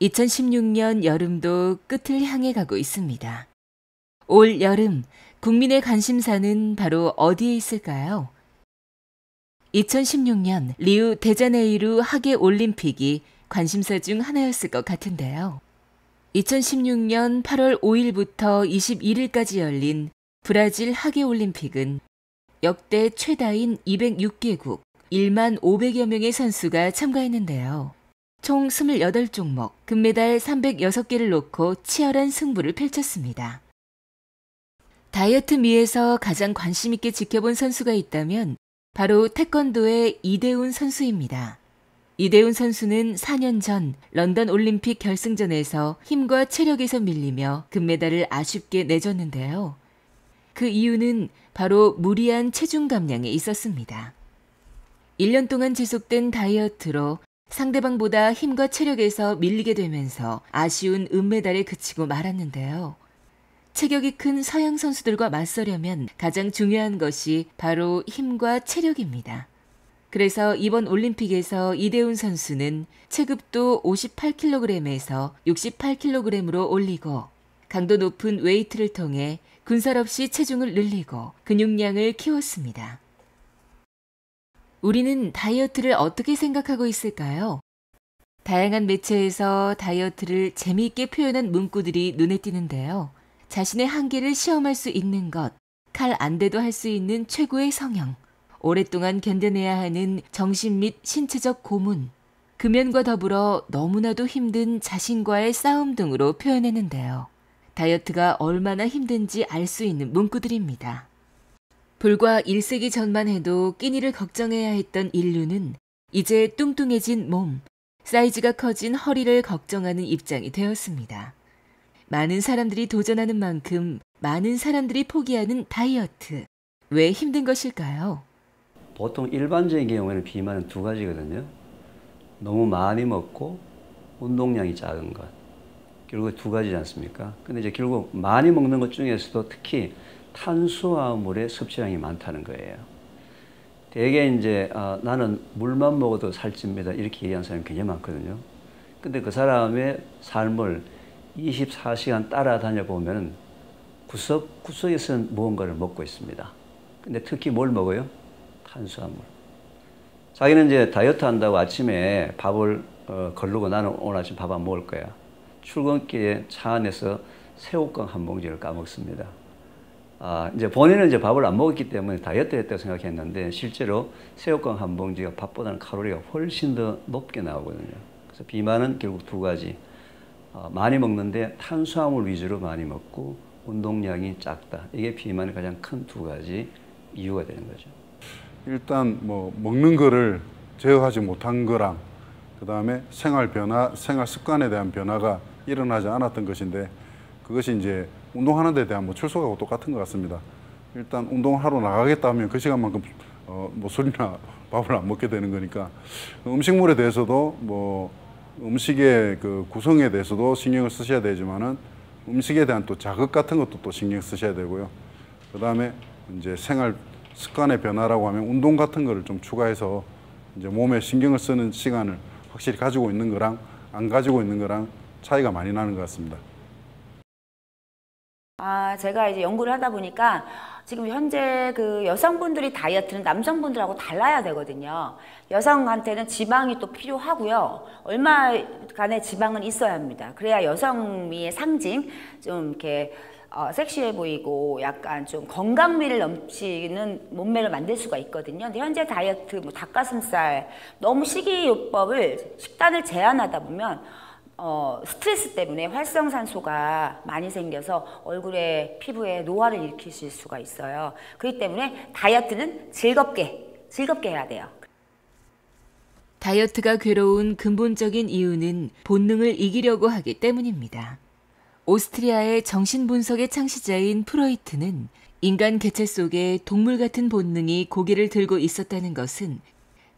2016년 여름도 끝을 향해 가고 있습니다. 올 여름 국민의 관심사는 바로 어디에 있을까요? 2016년 리우 데자네이루 하계 올림픽이 관심사 중 하나였을 것 같은데요. 2016년 8월 5일부터 21일까지 열린 브라질 하계 올림픽은 역대 최다인 206개국 1만 500여 명의 선수가 참가했는데요. 총 28종목, 금메달 306개를 놓고 치열한 승부를 펼쳤습니다. 다이어트미에서 가장 관심 있게 지켜본 선수가 있다면 바로 태권도의 이대훈 선수입니다. 이대훈 선수는 4년 전 런던 올림픽 결승전에서 힘과 체력에서 밀리며 금메달을 아쉽게 내줬는데요. 그 이유는 바로 무리한 체중 감량에 있었습니다. 1년 동안 지속된 다이어트로 상대방보다 힘과 체력에서 밀리게 되면서 아쉬운 은메달에 그치고 말았는데요. 체격이 큰 서양 선수들과 맞서려면 가장 중요한 것이 바로 힘과 체력입니다. 그래서 이번 올림픽에서 이대훈 선수는 체급도 58kg에서 68kg으로 올리고 강도 높은 웨이트를 통해 군살 없이 체중을 늘리고 근육량을 키웠습니다. 우리는 다이어트를 어떻게 생각하고 있을까요? 다양한 매체에서 다이어트를 재미있게 표현한 문구들이 눈에 띄는데요. 자신의 한계를 시험할 수 있는 것, 칼 안 대도 할 수 있는 최고의 성형, 오랫동안 견뎌내야 하는 정신 및 신체적 고문, 금연과 더불어 너무나도 힘든 자신과의 싸움 등으로 표현했는데요. 다이어트가 얼마나 힘든지 알 수 있는 문구들입니다. 불과 1세기 전만 해도 끼니를 걱정해야 했던 인류는 이제 뚱뚱해진 몸, 사이즈가 커진 허리를 걱정하는 입장이 되었습니다. 많은 사람들이 도전하는 만큼 많은 사람들이 포기하는 다이어트. 왜 힘든 것일까요? 보통 일반적인 경우에는 비만은 두 가지거든요. 너무 많이 먹고 운동량이 작은 것. 결국 두 가지지 않습니까? 근데 이제 결국 많이 먹는 것 중에서도 특히 탄수화물의 섭취량이 많다는 거예요. 대개 이제 나는 물만 먹어도 살찝니다 이렇게 얘기하는 사람이 굉장히 많거든요. 근데 그 사람의 삶을 24시간 따라다녀 보면 구석구석에서는 무언가를 먹고 있습니다. 근데 특히 뭘 먹어요? 탄수화물. 자기는 이제 다이어트 한다고 아침에 밥을 거르고 나는 오늘 아침 밥 안 먹을 거야. 출근길에 차 안에서 새우깡 한 봉지를 까먹습니다. 이제 본인은 이제 밥을 안 먹었기 때문에 다이어트 했다고 생각했는데 실제로 새우깡 한 봉지가 밥보다는 칼로리가 훨씬 더 높게 나오거든요. 그래서 비만은 결국 두 가지. 많이 먹는데 탄수화물 위주로 많이 먹고 운동량이 작다. 이게 비만의 가장 큰 두 가지 이유가 되는 거죠. 일단 뭐 먹는 거를 제어하지 못한 거랑 그다음에 생활 변화, 생활 습관에 대한 변화가 일어나지 않았던 것인데 그것이 이제 운동하는 데 대한 뭐 출소하고 똑같은 것 같습니다. 일단 운동하러 나가겠다 하면 그 시간만큼 뭐 술이나 밥을 안 먹게 되는 거니까 음식물에 대해서도 뭐 음식의 그 구성에 대해서도 신경을 쓰셔야 되지만은 음식에 대한 또 자극 같은 것도 또 신경 쓰셔야 되고요. 그다음에 이제 생활 습관의 변화라고 하면 운동 같은 거를 좀 추가해서 이제 몸에 신경을 쓰는 시간을 확실히 가지고 있는 거랑 안 가지고 있는 거랑 차이가 많이 나는 것 같습니다. 제가 이제 연구를 하다 보니까 지금 현재 그 여성분들이 다이어트는 남성분들하고 달라야 되거든요. 여성한테는 지방이 또 필요하고요. 얼마간의 지방은 있어야 합니다. 그래야 여성미의 상징, 좀 이렇게 섹시해 보이고 약간 좀 건강미를 넘치는 몸매를 만들 수가 있거든요. 근데 현재 다이어트, 뭐 닭가슴살, 너무 식이요법을 식단을 제한하다 보면 스트레스 때문에 활성산소가 많이 생겨서 얼굴에 피부에 노화를 일으키실 수가 있어요. 그렇기 때문에 다이어트는 즐겁게 해야 돼요. 다이어트가 괴로운 근본적인 이유는 본능을 이기려고 하기 때문입니다. 오스트리아의 정신분석의 창시자인 프로이트는 인간 개체 속에 동물 같은 본능이 고개를 들고 있었다는 것은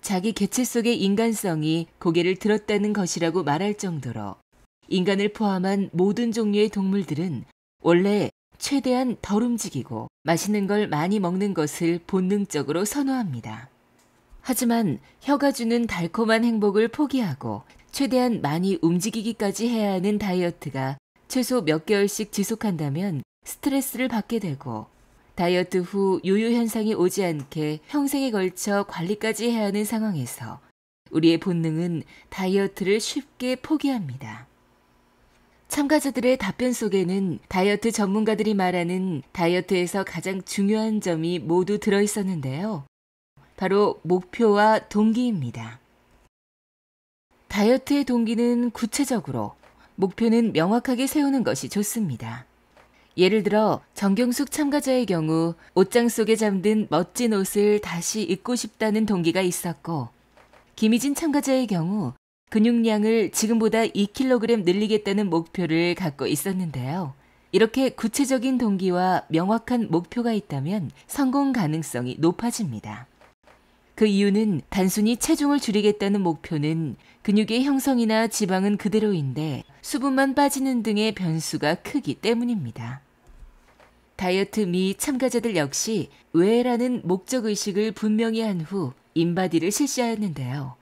자기 개체 속의 인간성이 고개를 들었다는 것이라고 말할 정도로 인간을 포함한 모든 종류의 동물들은 원래 최대한 덜 움직이고 맛있는 걸 많이 먹는 것을 본능적으로 선호합니다. 하지만 혀가 주는 달콤한 행복을 포기하고 최대한 많이 움직이기까지 해야 하는 다이어트가 최소 몇 개월씩 지속한다면 스트레스를 받게 되고 다이어트 후 요요 현상이 오지 않게 평생에 걸쳐 관리까지 해야 하는 상황에서 우리의 본능은 다이어트를 쉽게 포기합니다. 참가자들의 답변 속에는 다이어트 전문가들이 말하는 다이어트에서 가장 중요한 점이 모두 들어있었는데요. 바로 목표와 동기입니다. 다이어트의 동기는 구체적으로, 목표는 명확하게 세우는 것이 좋습니다. 예를 들어 정경숙 참가자의 경우 옷장 속에 잠든 멋진 옷을 다시 입고 싶다는 동기가 있었고, 김희진 참가자의 경우 근육량을 지금보다 2kg 늘리겠다는 목표를 갖고 있었는데요. 이렇게 구체적인 동기와 명확한 목표가 있다면 성공 가능성이 높아집니다. 그 이유는 단순히 체중을 줄이겠다는 목표는 근육의 형성이나 지방은 그대로인데 수분만 빠지는 등의 변수가 크기 때문입니다. 다이어트 미 참가자들 역시 왜라는 목적의식을 분명히 한 후 인바디를 실시하였는데요.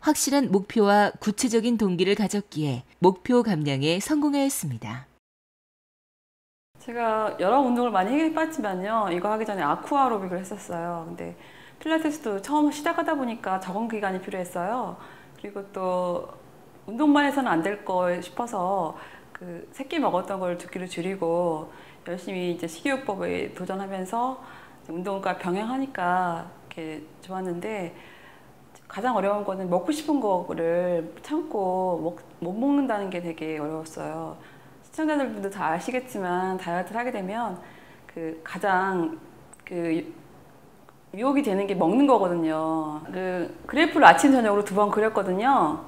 확실한 목표와 구체적인 동기를 가졌기에 목표 감량에 성공하였습니다. 제가 여러 운동을 많이 해봤지만요. 이거 하기 전에 아쿠아로빅을 했었어요. 근데 필라테스도 처음 시작하다 보니까 적응 기간이 필요했어요. 그리고 또 운동만 해서는 안 될 거 싶어서 그 새끼 먹었던 걸 2끼로 줄이고 열심히 이제 식이요법에 도전하면서 운동과 병행하니까 이렇게 좋았는데, 가장 어려운 거는 먹고 싶은 거를 참고 못 먹는다는 게 되게 어려웠어요. 시청자들도 다 아시겠지만 다이어트를 하게 되면 그 가장 유혹이 되는 게 먹는 거거든요. 그래프를 아침 저녁으로 2번 그렸거든요.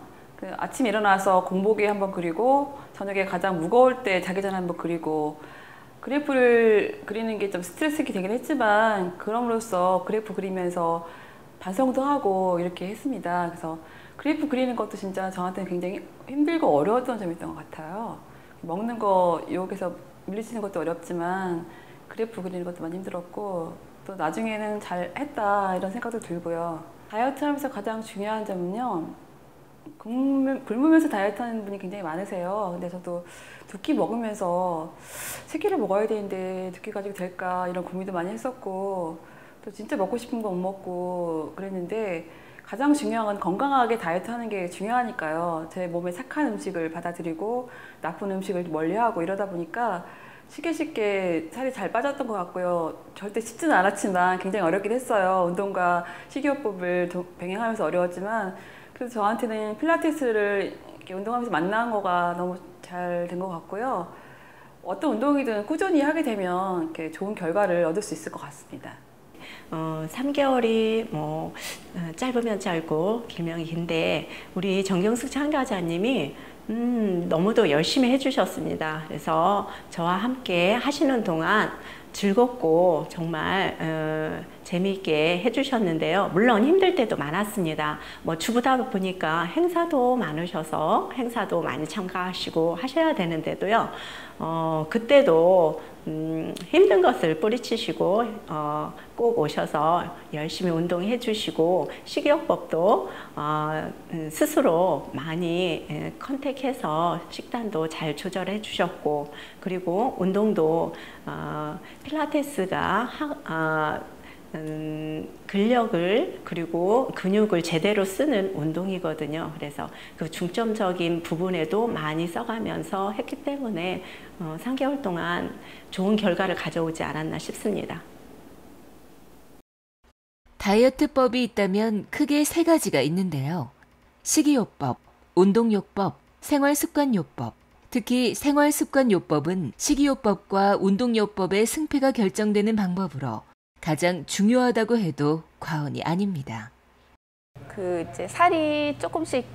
아침 일어나서 공복에 한번 그리고 저녁에 가장 무거울 때 자기 전에 한번 그리고, 그래프를 그리는 게 좀 스트레스가 되긴 했지만 그럼으로써 그래프 그리면서 반성도 하고 이렇게 했습니다. 그래서 그래프 그리는 것도 진짜 저한테는 굉장히 힘들고 어려웠던 점이 있던 것 같아요. 먹는 거 유혹에서 물리치는 것도 어렵지만 그래프 그리는 것도 많이 힘들었고, 또 나중에는 잘 했다 이런 생각도 들고요. 다이어트 하면서 가장 중요한 점은요, 굶으면서 다이어트 하는 분이 굉장히 많으세요. 근데 저도 2끼 먹으면서 3끼를 먹어야 되는데 2끼 가지고 될까 이런 고민도 많이 했었고, 또 진짜 먹고 싶은 거 못 먹고 그랬는데, 가장 중요한 건 건강하게 다이어트 하는 게 중요하니까요. 제 몸에 착한 음식을 받아들이고 나쁜 음식을 멀리하고 이러다 보니까 쉽게 살이 잘 빠졌던 것 같고요. 절대 쉽지는 않았지만 굉장히 어렵긴 했어요. 운동과 식이요법을 병행하면서 어려웠지만, 그래서 저한테는 필라테스를 이렇게 운동하면서 만난 거가 너무 잘 된 것 같고요. 어떤 운동이든 꾸준히 하게 되면 이렇게 좋은 결과를 얻을 수 있을 것 같습니다. 3개월이 짧으면 짧고 길면 긴데, 우리 정경숙 참가자님이 너무도 열심히 해주셨습니다. 그래서 저와 함께 하시는 동안 즐겁고 정말 재미있게 해주셨는데요. 물론 힘들 때도 많았습니다. 주부다 보니까 행사도 많으셔서 행사도 많이 참가하시고 하셔야 되는데도요. 그때도 힘든 것을 뿌리치시고 꼭 오셔서 열심히 운동해 주시고, 식이요법도 스스로 많이 컨택해서 식단도 잘 조절해 주셨고, 그리고 운동도 필라테스가 근력을 그리고 근육을 제대로 쓰는 운동이거든요. 그래서 그 중점적인 부분에도 많이 써가면서 했기 때문에 3개월 동안 좋은 결과를 가져오지 않았나 싶습니다. 다이어트법이 있다면 크게 3가지가 있는데요. 식이요법, 운동요법, 생활습관요법. 특히 생활습관요법은 식이요법과 운동요법의 승패가 결정되는 방법으로 가장 중요하다고 해도 과언이 아닙니다. 이제 살이 조금씩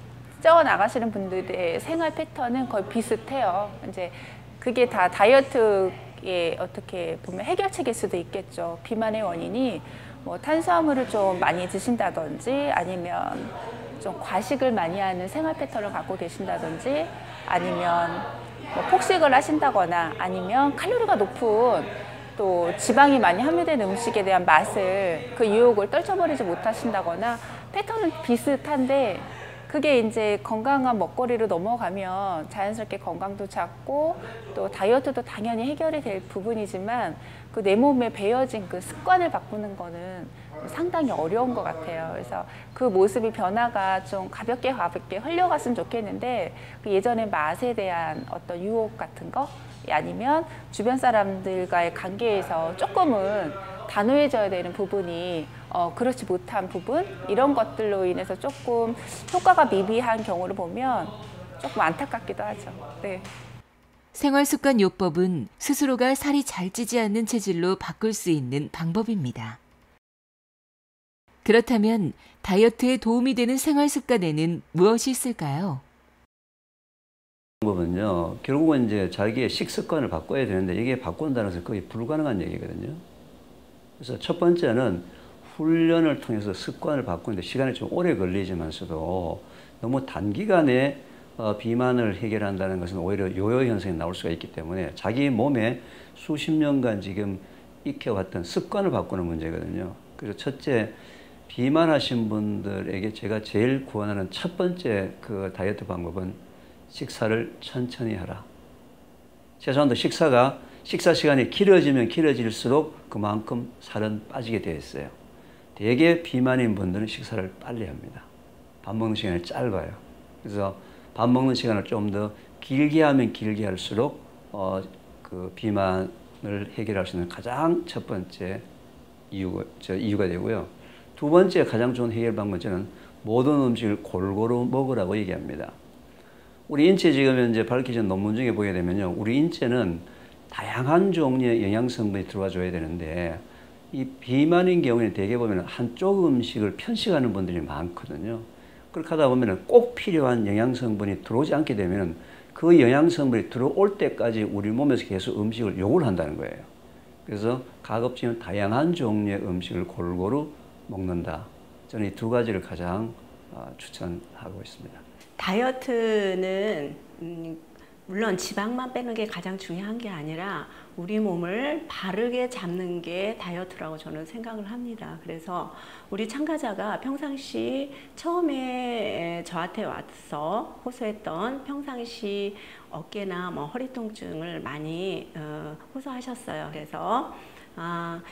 쪄 나가시는 분들의 생활 패턴은 거의 비슷해요. 이제 그게 다 다이어트의 어떻게 보면 해결책일 수도 있겠죠. 비만의 원인이 탄수화물을 좀 많이 드신다든지, 아니면 좀 과식을 많이 하는 생활 패턴을 갖고 계신다든지, 아니면 폭식을 하신다거나, 아니면 칼로리가 높은 또 지방이 많이 함유된 음식에 대한 맛을, 그 유혹을 떨쳐버리지 못하신다거나, 패턴은 비슷한데 그게 이제 건강한 먹거리로 넘어가면 자연스럽게 건강도 잡고 또 다이어트도 당연히 해결이 될 부분이지만 그 내 몸에 배어진 그 습관을 바꾸는 거는 상당히 어려운 것 같아요. 그래서 그 모습이 변화가 좀 가볍게 흘려갔으면 좋겠는데 그 예전에 맛에 대한 어떤 유혹 같은 거 아니면 주변 사람들과의 관계에서 조금은 단호해져야 되는 부분이 그렇지 못한 부분 이런 것들로 인해서 조금 효과가 미비한 경우를 보면 조금 안타깝기도 하죠. 네. 생활습관요법은 스스로가 살이 잘 찌지 않는 체질로 바꿀 수 있는 방법입니다. 그렇다면 다이어트에 도움이 되는 생활습관에는 무엇이 있을까요? 방법은요, 결국은 이제 자기의 식습관을 바꿔야 되는데 이게 바꾼다는 것은 거의 불가능한 얘기거든요. 그래서 첫 번째는 훈련을 통해서 습관을 바꾸는데 시간이 좀 오래 걸리지만서도 너무 단기간에 비만을 해결한다는 것은 오히려 요요 현상이 나올 수가 있기 때문에 자기 몸에 수십 년간 지금 익혀왔던 습관을 바꾸는 문제거든요. 그래서 첫째, 비만하신 분들에게 제가 제일 권하는 첫 번째 그 다이어트 방법은 식사를 천천히 하라. 최소한도 식사 시간이 길어지면 길어질수록 그만큼 살은 빠지게 되어 있어요. 대개 비만인 분들은 식사를 빨리 합니다. 밥 먹는 시간이 짧아요. 그래서 밥 먹는 시간을 좀 더 길게 하면 길게 할수록 그 비만을 해결할 수 있는 가장 첫 번째 이유가 되고요. 두 번째 가장 좋은 해결 방법은 저는 모든 음식을 골고루 먹으라고 얘기합니다. 우리 인체 지금 현재 밝혀진 논문 중에 보게 되면요, 우리 인체는 다양한 종류의 영양 성분이 들어와 줘야 되는데 이 비만인 경우에는 대개 보면 한쪽 음식을 편식하는 분들이 많거든요. 그렇게 하다 보면 꼭 필요한 영양 성분이 들어오지 않게 되면 그 영양 성분이 들어올 때까지 우리 몸에서 계속 음식을 요구를 한다는 거예요. 그래서 가급적이면 다양한 종류의 음식을 골고루 먹는다. 저는 이 두 가지를 가장 추천하고 있습니다. 다이어트는 물론 지방만 빼는 게 가장 중요한 게 아니라 우리 몸을 바르게 잡는 게 다이어트라고 저는 생각을 합니다. 그래서 우리 참가자가 평상시 처음에 저한테 와서 호소했던 평상시 어깨나 뭐 허리 통증을 많이 호소하셨어요. 그래서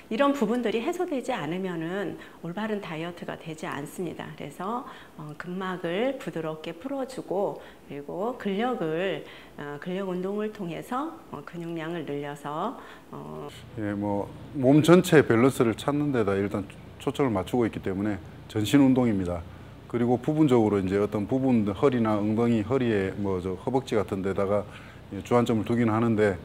이런 부분들이 해소되지 않으면은 올바른 다이어트가 되지 않습니다. 그래서 근막을 부드럽게 풀어주고 그리고 근력 운동을 통해서 근육량을 늘려서 몸 전체의 밸런스를 찾는 데다 일단 초점을 맞추고 있기 때문에 전신 운동입니다. 그리고 부분적으로 이제 어떤 부분 허리나 엉덩이, 허리에 허벅지 같은 데다가 주안점을 두기는 하는데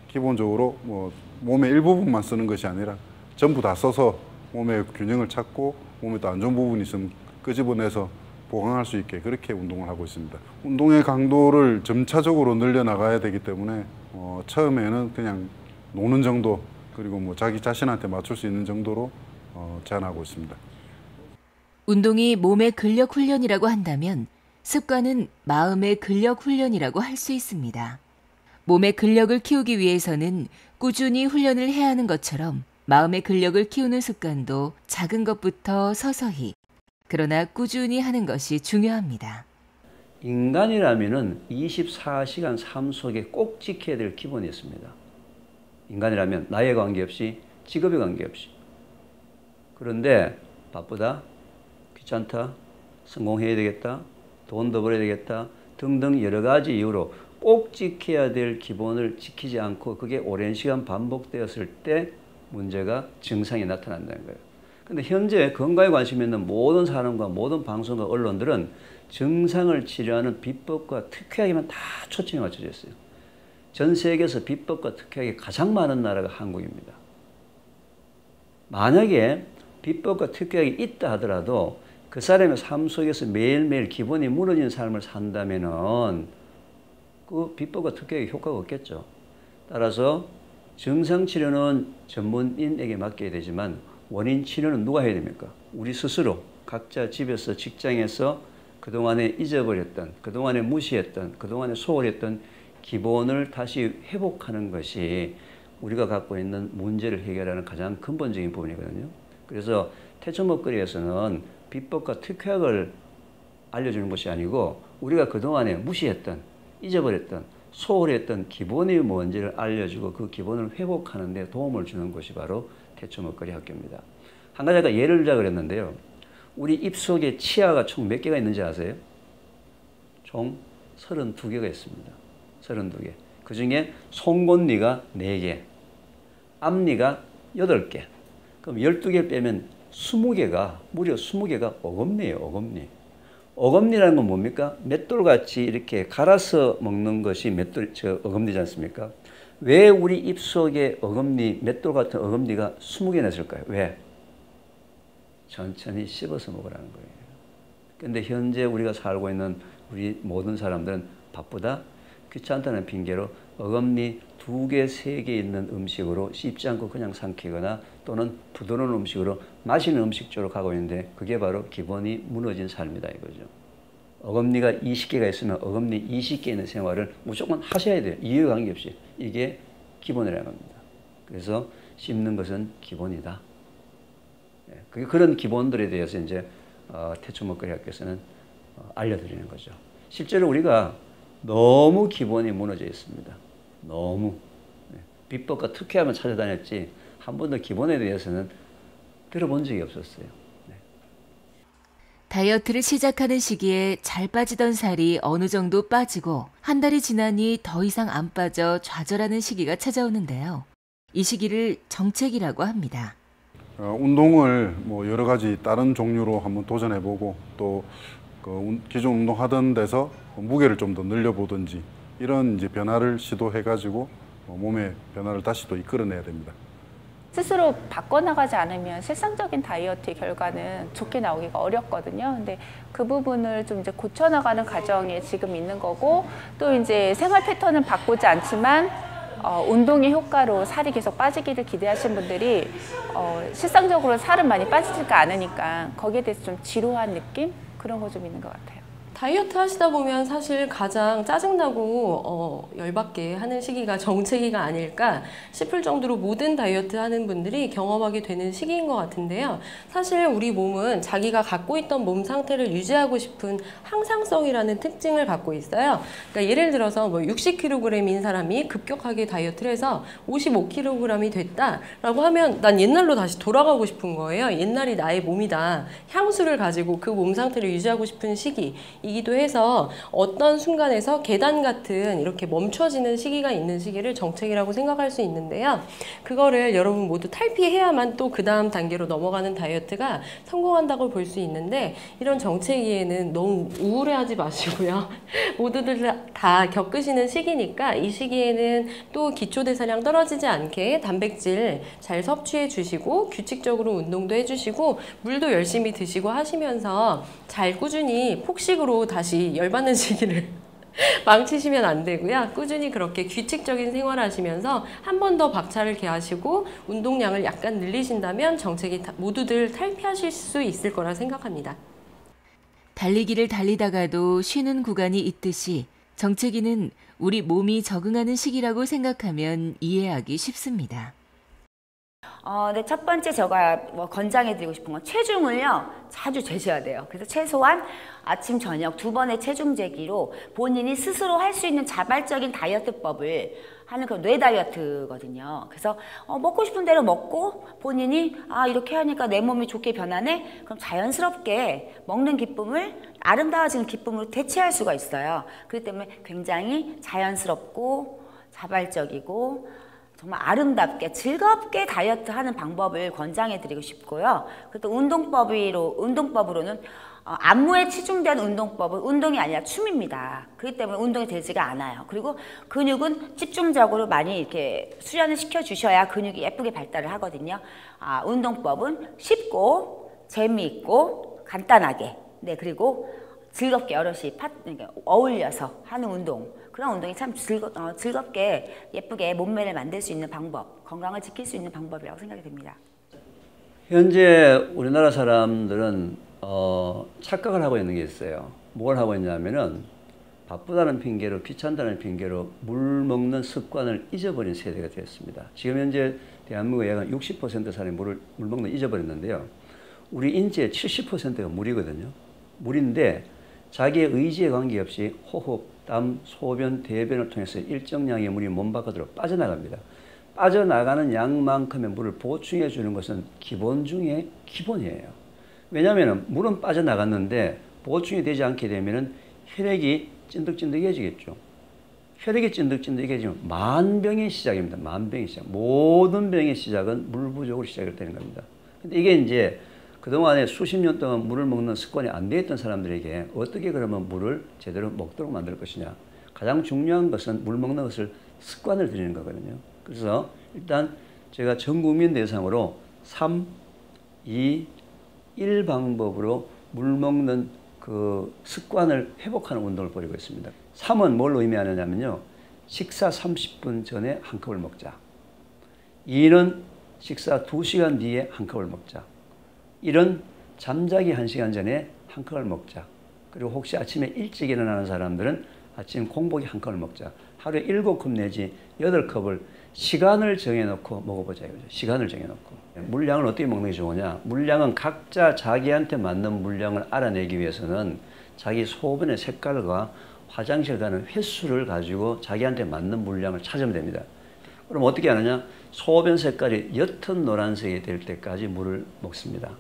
기본적으로 몸의 일부분만 쓰는 것이 아니라 전부 다 써서 몸의 균형을 찾고 몸에 또 안 좋은 부분이 있으면 끄집어내서 보강할 수 있게 그렇게 운동을 하고 있습니다. 운동의 강도를 점차적으로 늘려나가야 되기 때문에 처음에는 그냥 노는 정도 그리고 자기 자신한테 맞출 수 있는 정도로 제한하고 있습니다. 운동이 몸의 근력 훈련이라고 한다면 습관은 마음의 근력 훈련이라고 할 수 있습니다. 몸의 근력을 키우기 위해서는 꾸준히 훈련을 해야 하는 것처럼 마음의 근력을 키우는 습관도 작은 것부터 서서히 그러나 꾸준히 하는 것이 중요합니다. 인간이라면은 24시간 삶 속에 꼭 지켜야 될 기본이 있습니다. 인간이라면 나이에 관계없이 직업에 관계없이. 그런데 바쁘다, 귀찮다, 성공해야 되겠다, 돈 더 벌어야 되겠다 등등 여러 가지 이유로 꼭 지켜야 될 기본을 지키지 않고 그게 오랜 시간 반복되었을 때 문제가 증상이 나타난다는 거예요. 근데 현재 건강에 관심 있는 모든 사람과 모든 방송과 언론들은 증상을 치료하는 비법과 특효약에만 다 초점이 맞춰져 있어요. 전 세계에서 비법과 특효약이 가장 많은 나라가 한국입니다. 만약에 비법과 특효약이 있다 하더라도 그 사람의 삶 속에서 매일매일 기본이 무너진 삶을 산다면은 그 비법과 특효약의 효과가 없겠죠. 따라서 증상 치료는 전문인에게 맡겨야 되지만 원인 치료는 누가 해야 됩니까? 우리 스스로 각자 집에서 직장에서 그동안에 잊어버렸던, 그동안에 무시했던, 그동안에 소홀했던 기본을 다시 회복하는 것이 우리가 갖고 있는 문제를 해결하는 가장 근본적인 부분이거든요. 그래서 태초 먹거리에서는 비법과 특효약을 알려주는 것이 아니고 우리가 그동안에 무시했던, 잊어버렸던, 소홀히 했던 기본이 뭔지를 알려주고 그 기본을 회복하는 데 도움을 주는 곳이 바로 태초 먹거리 학교입니다. 한 가지 아까 예를 들자 그랬는데요. 우리 입속에 치아가 총 몇 개가 있는지 아세요? 총 32개가 있습니다. 32개. 그 중에 송곳니가 4개, 앞니가 8개. 그럼 12개 빼면 20개가, 무려 20개가 어금니예요, 어금니. 어금니라는 건 뭡니까? 맷돌같이 이렇게 갈아서 먹는 것이 어금니지 않습니까? 왜 우리 입속에 어금니, 맷돌 같은 어금니가 20개나 있을까요? 왜? 천천히 씹어서 먹으라는 거예요. 근데 현재 우리가 살고 있는 우리 모든 사람들은 바쁘다, 귀찮다는 핑계로 어금니 2개, 3개 있는 음식으로 씹지 않고 그냥 삼키거나 또는 부드러운 음식으로 맛있는 음식 쪽으로 가고 있는데 그게 바로 기본이 무너진 삶이다 이거죠. 어금니가 20개가 있으면 어금니 20개 있는 생활을 무조건 하셔야 돼요. 이유 관계없이. 이게 기본이라는 겁니다. 그래서 씹는 것은 기본이다. 그런 기본들에 대해서 이제 태초 먹거리 학교에서는 알려드리는 거죠. 실제로 우리가 너무 기본이 무너져 있습니다. 너무. 비법과 특효하면 찾아다녔지 한 번도 기본에 대해서는 들어본 적이 없었어요. 다이어트를 시작하는 시기에 잘 빠지던 살이 어느 정도 빠지고 한 달이 지나니 더 이상 안 빠져 좌절하는 시기가 찾아오는데요. 이 시기를 정체기라고 합니다. 운동을 뭐 여러 가지 다른 종류로 한번 도전해보고 또 기존 운동하던 데서 무게를 좀 더 늘려보든지 이런 이제 변화를 시도해가지고 몸의 변화를 다시 또 이끌어내야 됩니다. 스스로 바꿔나가지 않으면 실상적인 다이어트의 결과는 좋게 나오기가 어렵거든요. 근데 그 부분을 좀 이제 고쳐나가는 과정에 지금 있는 거고, 또 이제 생활 패턴은 바꾸지 않지만 운동의 효과로 살이 계속 빠지기를 기대하시는 분들이 실상적으로 살은 많이 빠지지가 않으니까 거기에 대해서 좀 지루한 느낌? 그런 거 좀 있는 것 같아요. 다이어트 하시다 보면 사실 가장 짜증나고 열받게 하는 시기가 정체기가 아닐까 싶을 정도로 모든 다이어트 하는 분들이 경험하게 되는 시기인 것 같은데요. 사실 우리 몸은 자기가 갖고 있던 몸 상태를 유지하고 싶은 항상성이라는 특징을 갖고 있어요. 그러니까 예를 들어서 뭐 60kg인 사람이 급격하게 다이어트를 해서 55kg이 됐다라고 하면 난 옛날로 다시 돌아가고 싶은 거예요. 옛날이 나의 몸이다. 향수를 가지고 그 몸 상태를 유지하고 싶은 시기 이기도 해서 어떤 순간에서 계단 같은 이렇게 멈춰지는 시기가 있는 시기를 정체기라고 생각할 수 있는데요. 그거를 여러분 모두 탈피해야만 또 그 다음 단계로 넘어가는 다이어트가 성공한다고 볼 수 있는데, 이런 정체기에는 너무 우울해하지 마시고요. 모두들 다 겪으시는 시기니까 이 시기에는 또 기초대사량 떨어지지 않게 단백질 잘 섭취해 주시고 규칙적으로 운동도 해주시고 물도 열심히 드시고 하시면서 잘 꾸준히 폭식으로 다시 열받는 시기를 망치시면 안 되고요. 꾸준히 그렇게 규칙적인 생활 하시면서 한 번 더 박차를 개하시고 운동량을 약간 늘리신다면 정체기 모두들 탈피하실 수 있을 거라 생각합니다. 달리기를 달리다가도 쉬는 구간이 있듯이 정체기는 우리 몸이 적응하는 시기라고 생각하면 이해하기 쉽습니다. 네, 첫 번째 제가 권장해드리고 싶은 건 체중을요 자주 재셔야 돼요. 그래서 최소한 아침 저녁 2번의 체중 재기로 본인이 스스로 할 수 있는 자발적인 다이어트법을 하는 그런 뇌 다이어트거든요. 그래서 먹고 싶은 대로 먹고 본인이 이렇게 하니까 내 몸이 좋게 변하네? 그럼 자연스럽게 먹는 기쁨을 아름다워지는 기쁨으로 대체할 수가 있어요. 그렇기 때문에 굉장히 자연스럽고 자발적이고 정말 아름답게 즐겁게 다이어트하는 방법을 권장해드리고 싶고요. 그리고 운동법으로는 안무에 치중된 운동법은 운동이 아니라 춤입니다. 그렇기 때문에 운동이 되지가 않아요. 그리고 근육은 집중적으로 많이 이렇게 수련을 시켜주셔야 근육이 예쁘게 발달을 하거든요. 운동법은 쉽고 재미있고 간단하게, 그리고 즐겁게 여럿이 어울려서 하는 운동, 그런 운동이 참 즐겁게 예쁘게 몸매를 만들 수 있는 방법, 건강을 지킬 수 있는 방법이라고 생각이 됩니다. 현재 우리나라 사람들은 착각을 하고 있는 게 있어요. 뭘 하고 있냐면은 바쁘다는 핑계로, 귀찮다는 핑계로 물 먹는 습관을 잊어버린 세대가 되었습니다. 지금 현재 대한민국의 약 60% 사람이 물 먹는 거 잊어버렸는데요. 우리 인체의 70%가 물이거든요. 물인데 자기의 의지에 관계없이 호흡, 땀, 소변, 대변을 통해서 일정량의 물이 몸 바깥으로 빠져나갑니다. 빠져나가는 양만큼의 물을 보충해 주는 것은 기본 중에 기본이에요. 왜냐하면 물은 빠져나갔는데 보충이 되지 않게 되면 혈액이 찐득찐득해지겠죠. 혈액이 찐득찐득해지면 만병의 시작입니다. 만병의 시작. 모든 병의 시작은 물 부족으로 시작이 되는 겁니다. 근데 이게 이제 그동안에 수십 년 동안 물을 먹는 습관이 안 돼 있던 사람들에게 어떻게 그러면 물을 제대로 먹도록 만들 것이냐. 가장 중요한 것은 물 먹는 것을 습관을 들이는 거거든요. 그래서 일단 제가 전 국민 대상으로 3, 2, 1 방법으로 물 먹는 그 습관을 회복하는 운동을 벌이고 있습니다. 3은 뭘 의미하느냐면요. 식사 30분 전에 한 컵을 먹자. 2는 식사 2시간 뒤에 한 컵을 먹자. 1은 잠자기 1시간 전에 한 컵을 먹자. 그리고 혹시 아침에 일찍 일어나는 사람들은 아침 공복에 한 컵을 먹자. 하루에 7컵 내지 8컵을 시간을 정해놓고 먹어보자 이거죠. 시간을 정해놓고. 물량을 어떻게 먹는 게 좋으냐. 물량은 각자 자기한테 맞는 물량을 알아내기 위해서는 자기 소변의 색깔과 화장실 가는 횟수를 가지고 자기한테 맞는 물량을 찾으면 됩니다. 그럼 어떻게 하느냐. 소변 색깔이 옅은 노란색이 될 때까지 물을 먹습니다.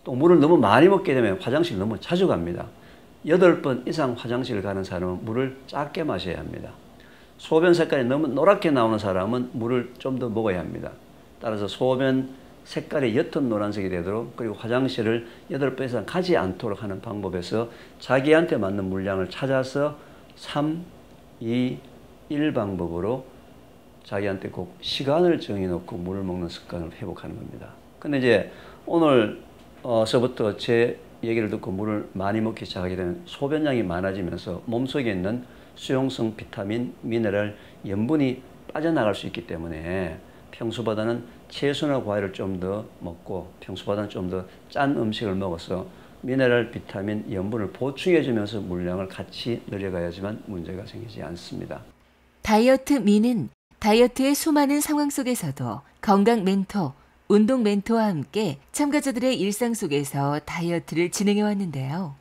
또 물을 너무 많이 먹게 되면 화장실 너무 자주 갑니다. 8번 이상 화장실 가는 사람은 물을 작게 마셔야 합니다. 소변 색깔이 너무 노랗게 나오는 사람은 물을 좀 더 먹어야 합니다. 따라서 소변 색깔이 옅은 노란색이 되도록 그리고 화장실을 8번 이상 가지 않도록 하는 방법에서 자기한테 맞는 물량을 찾아서 3, 2, 1 방법으로 자기한테 꼭 시간을 정해놓고 물을 먹는 습관을 회복하는 겁니다. 근데 이제 오늘서부터 제 얘기를 듣고 물을 많이 먹기 시작하게 되면 소변량이 많아지면서 몸속에 있는 수용성 비타민, 미네랄, 염분이 빠져나갈 수 있기 때문에 평소보다는 채소나 과일을 좀 더 먹고 평소보다는 좀 더 짠 음식을 먹어서 미네랄, 비타민, 염분을 보충해 주면서 물량을 같이 늘려가야지만 문제가 생기지 않습니다. 다이어트 미는 다이어트의 수많은 상황 속에서도 건강 멘토, 운동 멘토와 함께 참가자들의 일상 속에서 다이어트를 진행해 왔는데요.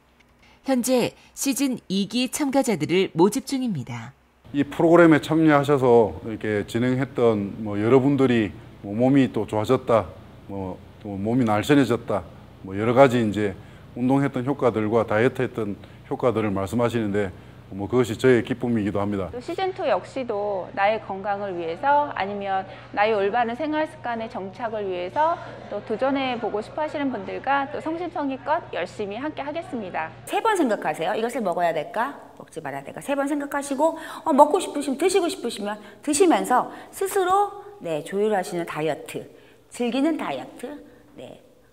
현재 시즌 2기 참가자들을 모집 중입니다. 이 프로그램에 참여하셔서 이렇게 진행했던 여러분들이 몸이 또 좋아졌다, 또 몸이 날씬해졌다, 여러 가지 이제 운동했던 효과들과 다이어트했던 효과들을 말씀하시는데 그것이 저의 기쁨이기도 합니다. 또 시즌2 역시도 나의 건강을 위해서 아니면 나의 올바른 생활 습관의 정착을 위해서 또 도전해 보고 싶어 하시는 분들과 또 성심성의껏 열심히 함께 하겠습니다. 3번 생각하세요. 이것을 먹어야 될까? 먹지 말아야 될까? 3번 생각하시고 먹고 싶으시면 드시고 싶으시면 드시면서 스스로 조율하시는 다이어트, 즐기는 다이어트,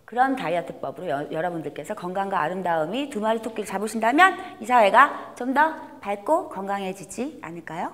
그런 다이어트법으로 여러분들께서 건강과 아름다움이 두 마리 토끼를 잡으신다면 이 사회가 좀 더 밝고 건강해지지 않을까요?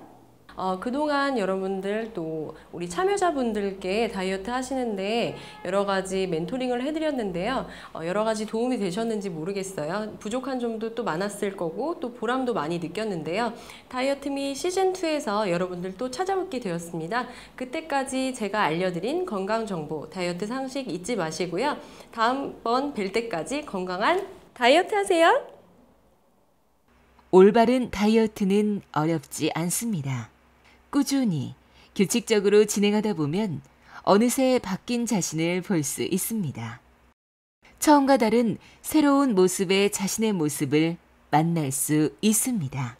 그동안 여러분들 또 우리 참여자분들께 다이어트 하시는데 여러 가지 멘토링을 해드렸는데요. 여러 가지 도움이 되셨는지 모르겠어요. 부족한 점도 또 많았을 거고 또 보람도 많이 느꼈는데요. 다이어트미 시즌2에서 여러분들 또 찾아뵙게 되었습니다. 그때까지 제가 알려드린 건강정보, 다이어트 상식 잊지 마시고요. 다음번 뵐 때까지 건강한 다이어트 하세요. 올바른 다이어트는 어렵지 않습니다. 꾸준히 규칙적으로 진행하다 보면 어느새 바뀐 자신을 볼 수 있습니다. 처음과 다른 새로운 모습의 자신의 모습을 만날 수 있습니다.